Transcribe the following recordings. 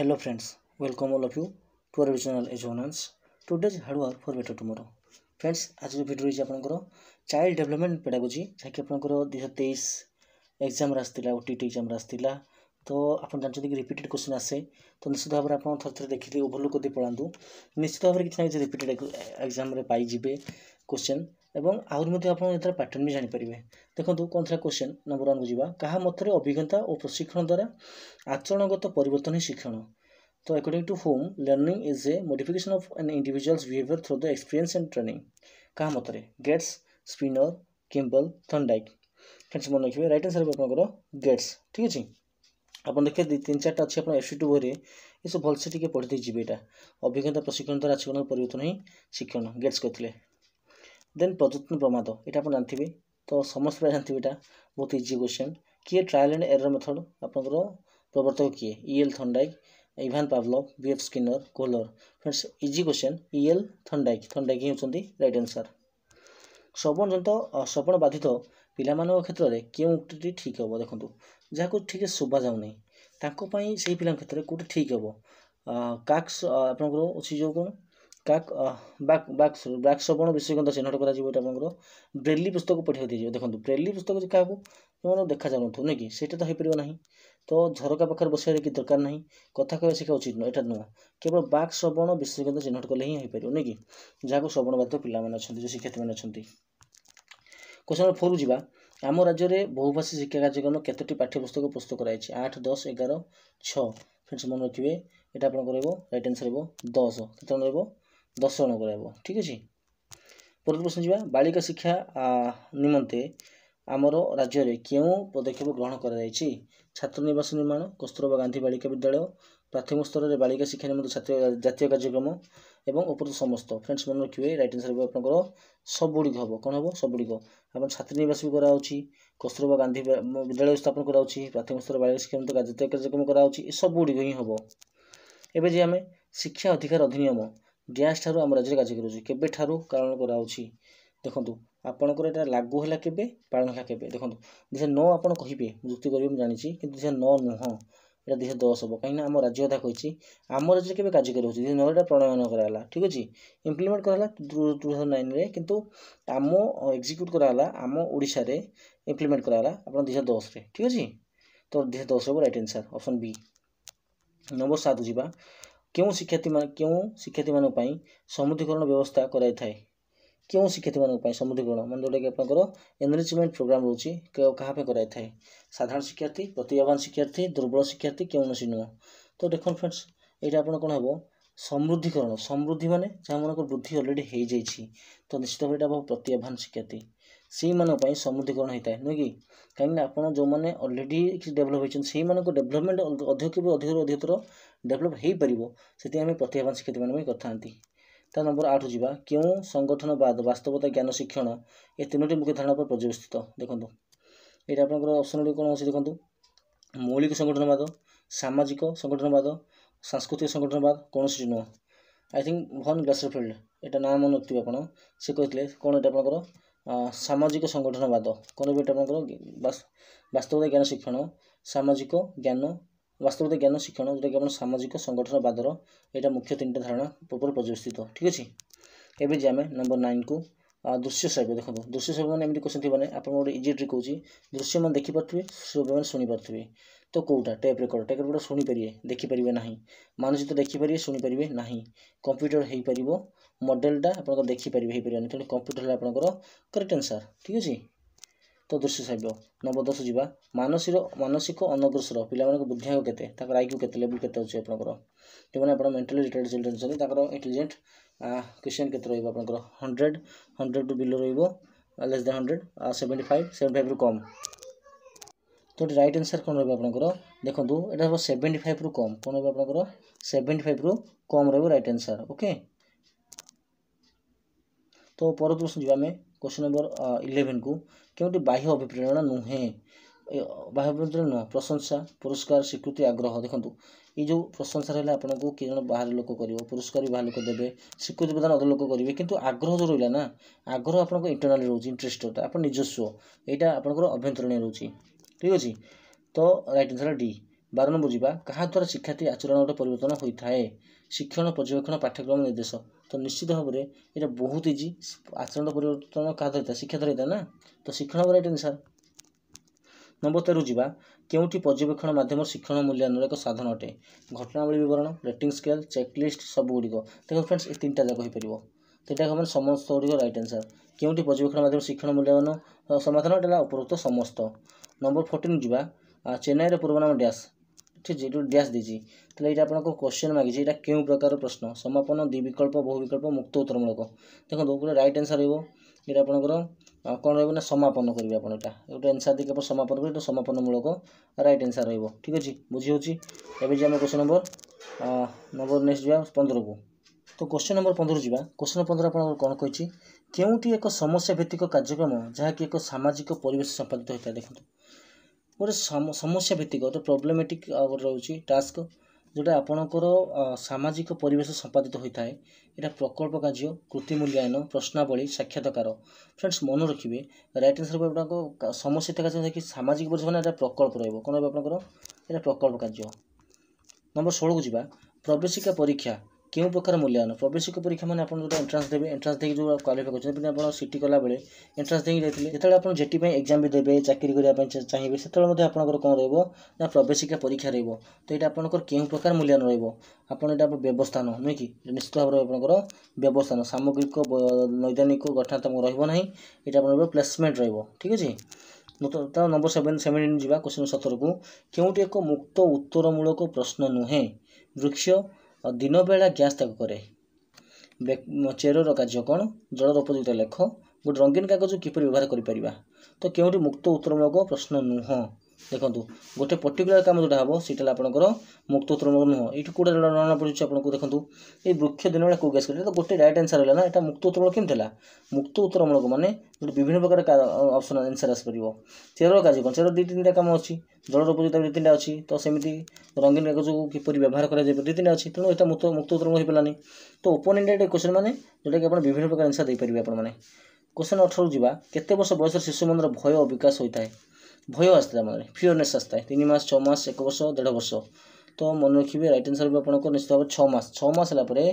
Hello friends, welcome all of you to our channel Ejonance. Today's hard work for better tomorrow. Friends, आज video रही आपंकर child development pedagogy जहाँकि आपंकर 2023 exam आसला OTT exam आसला तो आप जानते कि रिपीटेड क्वेश्चन आसे तो निश्चित भाव में आप थे देखिए ओभरलुक करते पढ़ातु निश्चित भाव में किसी ना कि रिपीटेड एग्जाम पाइबे क्वेश्चन एवं आहरी आप पैटर्न भी जानीपर देखो कौन था क्वेश्चन नंबर 1 को जी क्या मत अभिज्ञता और प्रशिक्षण द्वारा आचरणगत परिवर्तन ही शिक्षण तो according to home learning is a modification of an individual's behaviour through the experience and training क्या मत Gates Skinner Kimble Thorndike friends मन रखिए राइट आंसर आपंकर गेट्स ठीक अच्छे आप देखिए 3-4टा अच्छे आप एफसी टू बही ये सब भलसे टी पढ़ी जी यहाँ अभिज्ञता प्रशिक्षण द्वारा आचरण परिवर्तन ही शिक्षण गेट्स कहते देन प्रयत्न प्रमाद यहाँ आप जानते तो समस्त जानते यहाँ बहुत इजी क्वेश्चन किए ट्रायल एंड एरर मेथड आपंकर प्रवर्तक किए E L Thorndike Ivan Pavlov B F Skinner Kohler friends easy question E L Thorndike ही होती राइट आंसर श्रवण जंत्र श्रवण बाधित पिलाମାନଙ୍କ क्षेत्र क्यों उक्ति ठीक हम देखो जहाँ ठीक शोभा जाऊना से पिला क्षेत्र कौट ठीक हम काक्स आपंकर अच्छी जो कौन काक बाक श्रवण विषयगंधा चिन्हट कर ब्रेली पुस्तक पठा दीजिए देखो ब्रेली पुस्तक क्या जो देखा जाऊन नहीं कि सीटा तो हो पार ना तो झरका पाखे बसर कि दरकार ना कथा कह शिखा उचित नुह यहाँ नुह केवल बाक श्रवण विषयगंधा चिन्हट कले ही हो पार नहीं कि जहाँ श्रवण बाधित पाने जो शिक्षार्थी मैंने क्वेश्चन नंबर 4 को जी आम राज्य में बहुभाषी शिक्षा कार्यक्रम केतोटी पाठ्यपुस्तक प्रस्तुत कराई 8, 10, 11, 6 फ्रेंड्स मन रखिए यहाँ आप राइट आंसर हो 10 केत 10 जन कर ठीक अच्छे पर प्रश्न जी बालिका शिक्षा निमंते आमर राज्य में क्यों पदक्षेप ग्रहण कर छात्र निवास निर्माण कस्तूरबा गांधी बालिका विद्यालय प्राथमिक स्तर में बालिका शिक्षा निमंत्रण जातीय कार्यक्रम एवं उपरोक्त समस्त फ्रेंड्स मन रखिए राइट आंसर आप सबुड़ी हम कौन हम सबुड़ी आप छात्री निवास भी कराऊँच कस्तूरबा गांधी विद्यालय स्थापन कराऊँच प्राथमिक स्तर बालिका शिक्षा निमंत्रण जातीय कार्यक्रम कराऊँच सबुड़ी ही हम एवं जी आम शिक्षा अधिकार अधिनियम डैश ठारू आम राज्य कार्य करेबे ठारू कारण कराऊँच देखो आपणकर यहाँ लागू है के पालन है के देखो 2009 आप कहे जुक्ति करेंगे जानी कि 2009 नुह यहाँ 2010 हम कहीं आम राज्य कथा कही आम राज्य के कार्यकारी हो 2009 प्रणयन कराला ठीक अच्छे इम्प्लीमेंट कराला 2009 किंतु आम एग्जीक्यूट कराला आम ओडिशा रे इम्प्लीमेंट कराला आप 2010 ठीक अच्छे तो 2010 हम right answer option B number 7 जावा क्यों शिक्षार्थी मान समुद्रीकरण व्यवस्था कराई थाए क्यों शिक्षार्थी मान समुद्रीकरण मान जोटा कि आपंकर एनरिचमेंट प्रोग्राम रोचे क्या कराई थाए साधारण शिक्षार्थी प्रतिभावान शिक्षार्थी दुर्बल शिक्षार्थी क्यों नुह तो देखो फ्रेंड्स यहाँ आप कौन हम समृद्धिकरण समृद्धि माने जहाँ मन वृद्धि अलरेडी हो जाइए तो निश्चित भाव यहाँ प्रतिभावान शिक्षार्थी से मानी समृद्धिकरण होता है नुह कि कहीं आप जो मैंने अलरेडी डेभलप होती से डेभलपमेंट अधिक अधिकतर डेभलप हो पार से आम प्रतिभावान शिक्षार्थी मैंने करते ता नंबर 8 जावा क्यों संगठनवाद वास्तवता ज्ञान शिक्षण ये 3टी मुख्य धारणा पर पर्यवेसित देखो ये आप ऑप्शन कौन अच्छे देखो मौलिक संगठनवाद सामाजिक संगठनवाद सांस्कृतिक संगठनवाद कौन सी नुह आई थिंक भन ग्लासरफिल्ड यहाँ ना मन रखिए आप से कहते कौन यहाँ आपंकर सामाजिक संगठनवाद कौन भी आपंकर वास्तवता ज्ञान शिक्षण सामाजिक ज्ञान वास्तवता ज्ञान शिक्षण जोटा कि सामाजिक संगठनवादर यहाँ मुख्य 3टा धारणा पर पर्यवेसित ठीक अच्छे एवं जी आम नंबर 9 को दृश्य श्राव्य देखो दृश्य श्राव्य मैंने एमती क्वेश्चन थी आप इजी ट्रिक कौच दृश्य मैंने देखिपे श्राव्य मैंने शुणिपे तो कौटा टेप रेकर्ड शुणिपारे देखिपारे ना मानचित्र देखिपारे शुणिपारे ना कंप्यूटर हो पार मॉडलटा आप देखिपारे हो पारे तेणु कंप्यूटर आपंकर करेक्ट आंसर ठीक अच्छे तो दृश्य श्राव्य नंबर 10 जावा मानसिक अनग्रसर पिला बुद्धिआंक के आईक्यू के लेवल के आपंकर जो मैंने आप mentally retired children intelligent question के आपंकर 100 टू बिलो लेस देन 100 75 रु कम तो राइट आंसर कौन रहा देखो यहाँ 75 रु कम कौन रहा 75 रु कम राइट आंसर ओके तो पर प्रश्न जी आम क्वेश्चन नंबर 11 को क्योंकि बाह्य अभिप्रेरणा नुहे बाह्य अभिप्रेरणा नुह प्रशंसा पुरस्कार स्वीकृति आग्रह देखो ये जो प्रशंसा रहा आपको किए जन बाहर लोक कर पुरस्कार भी बाहर लोक देवे स्वीकृति प्रदान अदर लोक करेंगे किंतु आग्रह जो रहा ना आग्रह आप इंटरनाल रोचे इंटरेस्ट आप निजस्व यहाँ आपंकर अभ्यंतरण रोचे ठीक अच्छे तो राइट आंसर डी 12 नंबर जीवा कहा द्वारा शिक्षार्थी आचरण परिवर्तन होता है शिक्षण पर्यवेक्षण पाठ्यक्रम निर्देश तो निश्चित भाव में ये बहुत इजी आचरण परिवर्तन क्या होता है शिक्षा द्वारा होता है ना तो शिक्षण राइट आंसर। नंबर 13 जीवा केउटी पर्यवेक्षण माध्यम शिक्षण मूल्यांकन एक साधन अटे घटनावली विवरण रेटिंग स्केल चेकलिस्ट सब गुड़िक देखो फ्रेंड्स ये 3टा जाक हो तीनटा मैंने समस्त गुड़िक राइट आंसर केउटी पर्यवेक्षण माध्यम शिक्षण मूल्यांकन समाधान एटा उपरोक्त समस्त। नंबर 14 जीवा चेन्नई पूर्वनाम डैश ठीक है जो डैश दीजिए तो ये आपको क्वेश्चन मागिए यहाँ क्यों प्रकार प्रश्न समापन द्विविकल्प बहुविकल्प मुक्त उत्तरमूलक देखो गोटे राइट आंसर ये आपंकर कौन रहा समापन करेंगे आप गोटे आंसर देखिए आप समापन करेंगे समापन मूलक राइट आंसर रही ठीक अच्छे बुझी होची। एवं क्वेश्चन नंबर नेक्स्ट जा 15 को तो क्वेश्चन नंबर 15 जा क्वेश्चन 15 आप कौन कही केउटी एक समस्या भित्तिक कार्यक्रम जहाँकि एक सामाजिक परिवेश संपादित होता है देखो गोटे समस्या भित्तिक गोटे प्रोब्लेमेटिक गोटे रोचे टास्क जोटा आपणकर सामाजिक परिवेश संपादित होता है यहाँ प्रकल्प कार्य कृति मूल्यांकन प्रश्नावली साक्षात्कार फ्रेंड्स मन रखिए राइट आंसर आपको समस्या देखा कि सामाजिक परिवेश मैंने प्रकल्प रहा कौन आपंकर यहाँ प्रकल्प कार्य। नंबर 16 को जीवा प्रवेशिका परीक्षा क्यों प्रकार मूल्यांकन प्रवेशिक परीक्षा मैंने आप एंट्रांस देवे एंट्रांस देखिए जो क्वालिफाई करते आप सीटी कला बेले एंट्रांस देखिए जाते जो आप जेटी एग्जाम भी देवे चाकरी करने चाहिए से आपंकर कौन रहा प्रवेशिका परीक्षा रही तो ये आपंकर क्यों प्रकार मूल्यांकन रहा व्यवस्थान नुहे कि निश्चित भाव में आपंकर व्यवस्थान सामग्रिक नैदानिक गठनात्मक रहा ये आप प्लेसमेंट रही ठीक अच्छे। तो नंबर 17 जीवा क्वेश्चन 17 को क्योंटी एक मुक्त उत्तरमूलक प्रश्न नुहे वृक्ष दिन बेला गैस त्याग करे चेरर कार्य कौन जलर उपयुक्त लेख गोटे रंगीन कागज किपर व्यवहार करें तो क्योंटी मुक्त उत्तरमूलक प्रश्न नुह देखो गोटे पर्टिकुलर काम जोटा हम सीटा आपंकर मुक्त उत्तरमूलक नुह ये कौटे जना पड़े आपको देखो ये वृक्ष दिन बेला कौ गैस करे तो गोटे राइट आंसर है ना यहाँ मुक्त उत्तरमूलक केमती है मुक्त उत्तरमूलक माने विभिन्न प्रकार ऑप्शन आंसर आसपर चेरर कार्य कौन चेरर 2-3टा काम अच्छी जलर उपयुक्त 2-3टा अच्छी तो सेमती रंगीन कागज को किपर व्यवहार कर 2-3टा अच्छी तेणु यहाँ मुक्त उत्तरमूलक हो पारानी तो ओपन इंडेड क्वेश्चन मैंने जोटा कि आप विभिन्न प्रकार आंसर दे पारे आपने। क्वेश्चन 18 जीवा केते वर्ष बयस शिशु मन भय और विकास होता है भय आसता है मन फियरनेस आसता है 3 मास 6 मास 1 वर्ष 1.5 वर्ष तो मन रखिए राइट आंसर भी आपको निश्चित भाव 6 मास है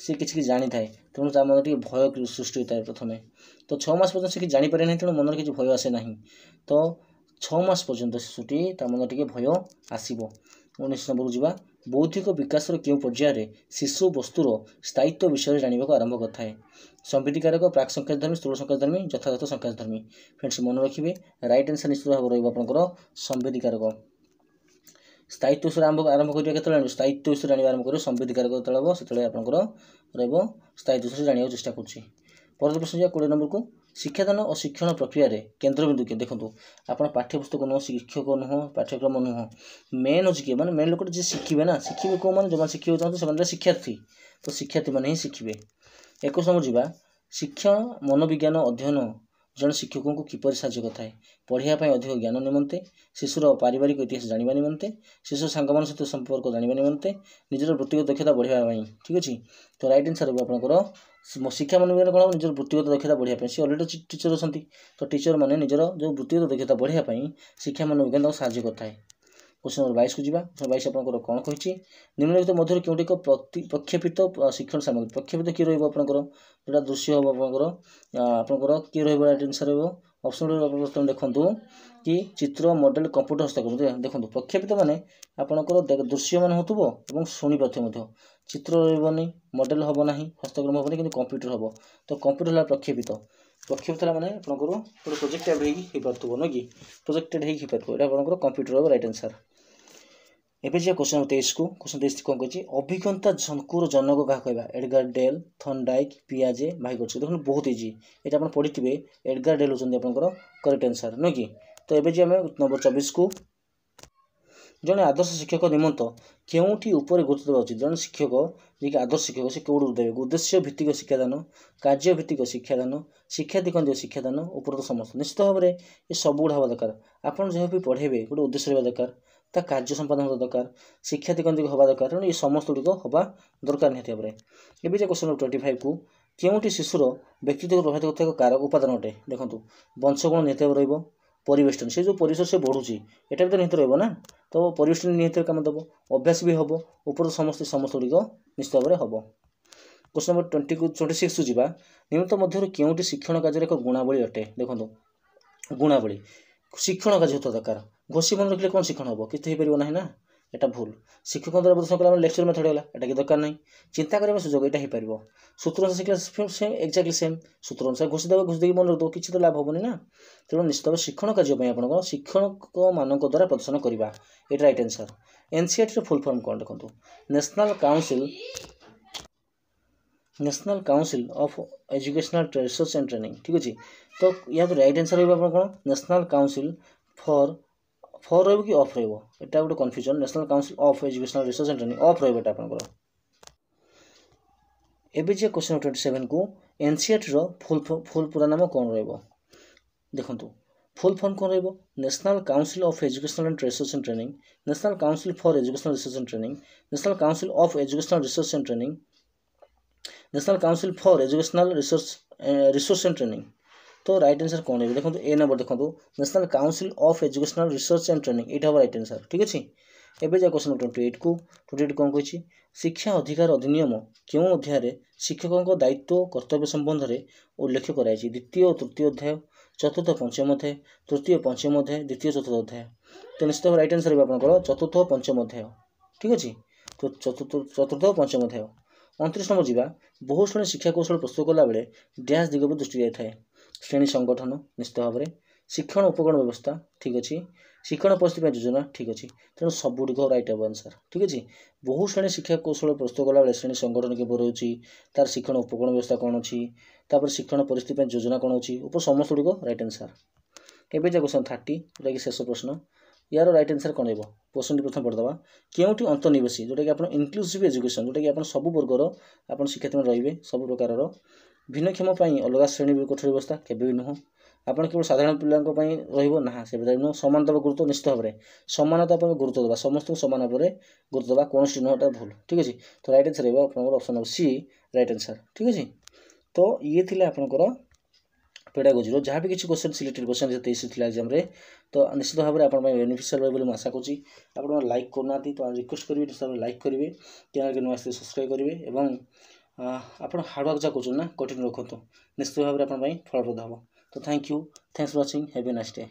सी कि जानी थाए तेणु ता मन टे भय सृष्टि होता है प्रथम तो 6 मास पर्यटन से जानीपारे ना तेणु मन किसी भय आसे ना तो 6 मास पर्यटन शिशुटी ता मन टे भय आसब। 19 नंबर जीवा बौद्धिक विकास क्यों पर्यायर शिशु वस्तुर स्थायित्व विषय जानवा आरंभ करता है संविधिकारक प्राक संख्याधर्मी स्थूल संख्याधर्मी यथार्थ संख्याधर्मी फ्रेंड्स मन रखिए राइट आंसर निश्चित भाव रहा संविधिकारक स्थायित्व विषय आरंभ करिए के स्थायित्व विषय जानवा आरंभ कर संविधिकारक जो आपंकर स्थायित्व विषय जानवा चेष्टा कर। परवर्ती प्रश्न 20 नंबर को शिक्षादान और शिक्षण प्रक्रिया केन्द्रबिंदु किए देखो आप पाठ्यपुस्तक नुह शिक्षक नुह पाठ्यक्रम नुह मेन हूँ किए मैंने मेन लोक जी शिखे ना शिखे कौ मैंने जो शिखा चाहते हैं शिक्षार्थी तो शिक्षार्थी मैंने ही शिखे। 21 नंबर जीवा शिक्षा मनोविज्ञान अध्ययन जन शिक्षकों को किपर साहाय्य करता है पढ़ाई अधिक ज्ञान निमंते शिशुर पारिवारिक इतिहास जानवा निमंते शिशु सांगमान सहित संपर्क जानवा निमंते निजर वृत्तिगत दक्षता बढ़ाई ठीक अच्छे तो राइट आंसर आपंकर शिक्षा मनोविज्ञान कौन निजर वृत्तिगत दक्षता बढ़ाई सी अलरेडी टीचर अच्छा तो टीचर मैंने निजर जो वृत्तिगत दक्षता बढ़ाई शिक्षा मनोविज्ञान साहाय्य करता है। क्वेश्चन नंबर 22 को जीवा 22 आपंकर कौन कही निम्नलिखित मध्य क्योंटी एक प्रक्षेपित शिक्षण सामग्री प्रक्षेपित किए रहा जोटा दृश्य हम आपंकर किए राइट आंसर ऑप्शन देखो कि चित्र मॉडल कंप्यूटर हस्तक्षेप देखो प्रक्षेपित माने आपंकर दृश्य मान हो शुणी पार्थे चित्र रही मॉडल हम ना हस्तक्षेप हेनी कि कंप्यूटर हम तो कंप्यूटर है प्रक्षेपित प्रक्षेपित है माने आपंकर गोटे प्रोजेक्टेड हो न कि प्रोजेक्टेड हो कंप्यूटर राइट आंसर। एवं जी क्वेश्चन 23 को क्वेश्चन 23 कौन कही अभिज्ञता जनकुर जनक क्या कहवा एडगार डेल थर्नडाइक पियाजे भाइगोट्स देखो बहुत इजी ये आप पढ़ी एडगार डेल होती आपंकर करेक्ट आंसर नुह कि तो ये आम नंबर 24 को जड़े आदर्श शिक्षक निमंत केउठी उपर गुरुत्व देवा उचित जन शिक्षक जी आदर्श शिक्षक से कौट देवे उद्देश्य भित्तिक शिक्षादान कार्य भित्तिक शिक्षादान शिक्षार्थी कौन शिक्षादान उपरोक्त समस्त निश्चित भाव में ये सब गुड़ा हवा दरकार आपड़ जहाँ भी पढ़ेबे गोटे उद्देश्य रहा दरकार ता कार्य संपादन होगा दरकार शिक्षार्थी कौन हवा दरकार तेणु ये समस्त गुड़िक हवा दरकार निहत भाव में। ये क्वेश्चन नंबर 25 को केउठी शिशुर व्यक्तित्व प्रभावित करता एक कारक उपादान अटे देखो वंशगुण निहत भाव परिवेष्टन से जो परिवेश से बढ़ुची एटा भी तो निहित रहिबो ना तो परिवेष्टन निहित काम देबो अभ्यास भी हबो ऊपर समस्त गुड़िक निश्चित भाव में हम। क्वेश्चन नंबर 26 को जीवा निम्नलिखित मध्य केउंटी शिक्षण कार्य एक गुणावली अटे देखो गुणावली शिक्षण कार्य होता दरकार घोषी मन रखिले कौन शिक्षण हम किसी हो पार ना एटा भूल शिक्षक द्वारा प्रदर्शन कला लेक्चर मेथड है एटा कि दरकार नहीं चिंता करने सुजोग यहाँ हो पार सूत्र अनुसार शिक्षा सेम एक्जाक्टली सेम सूत्र अनुसार घोषी देव घोष देवी मन रखिदेव किसी तो लाभ हेनी ना तेणु निश्चित भाव शिक्षण कार्य आप शिक्षक मान द्वारा प्रदर्शन करवा ये right answer. NCERT full form कौन देखो national council of educational research and training ठीक अच्छे तो या तो राइट आंसर रहा कौन नेशनल काउंसिल फॉर रही कि ऑफ रहा गोटे confusion national council of educational research and training of रहा आपंकर। एबे जे क्वेश्चन 27 को एनसीईआरटी फुल पूरा नाम कौन रहा देखो फुल फॉर्म कौन रहा national council of educational and research and training national council for educational research and training national council of educational research and training national council for educational resource and training तो right answer कौन है देखो ए number देखो national council of educational research and training ये हम right answer ठीक अच्छे। एवं जा क्वेश्चन 28 को 28 कौन कही शिक्षा अधिकार अधिनियम क्यों अध्याय शिक्षकों दायित्व कर्तव्य संबंध में उल्लेख कराई द्वितीय और तृतीय अध्याय चतुर्थ पंचम अध्याय तृतीय पंचम अध्याय द्वितीय चतुर्थ अध्याय तो निश्चित भाव राइट आंसर आपंकर चतुर्थ पंचम अध्याय ठीक अच्छे तो चतुर्थ पंचम अध्याय। 29 नंबर जीवा बहु श्रेणी शिक्षा कौशल प्रस्तुत कला बेले डैश दिग पर दृष्टि जाए श्रेणी संगठन निश्चित भाव में शिक्षण उपकरण व्यवस्था ठीक अच्छे शिक्षण परिस्थिति योजना ठीक अच्छे तेणु सबुटिक राइट हम आंसर ठीक अच्छे बहु श्रेणी शिक्षा कौशल प्रस्तुत कला बेले श्रेणी संगठन के रोचे तार शिक्षण उपकरण व्यवस्था कौन अच्छी शिक्षण परिस्थिति योजना कौन अच्छी उप समस्त गुड़िक राइट आंसर। एवं जा क्वेश्चन 30 जोटा कि शेष प्रश्न यार राइट आंसर कौन हो क्वेश्चन प्रथम पढ़ीदा केउटी अंतर्निवेशी जोटा कि आप इनक्लूसिव एजुकेशन जोटा कि आप सब वर्गर आप शिक्षार्थी रहिए सब प्रकार भिन्नक्षम अलग श्रेणी कोठरी व्यवस्था केवे भी नुह आपड़ केवल साधारण पिलांई रहा से नुह समानता गुरुत्व निश्चित भाव में समानता गुरुत्व देवा समस्त सामान भाव में गुरुत्व देवा कौन नुहटा भूल ठीक अच्छे तो right answer option number C right answer ठीक अच्छे। तो ये थी आपंकर पेडागोजी जहाँ भी किसी क्वेश्चन सिलेक्टेड क्वेश्चन 23 एग्जाम रे तो निश्चित भाव में आप बेनिफिशियल रही आशा करुँची आप लाइक करना तो रिक्वेस्ट करेंगे निश्चित भाव लाइक करेंगे चैनल के नुआ सब्सक्राइब करेंगे और आप हार्डवर्क जहाँ कर कंटिन्यू रखुँ निश्चित भाव में आप फलप्रद हम। तो thank you thanks for watching have a nice day.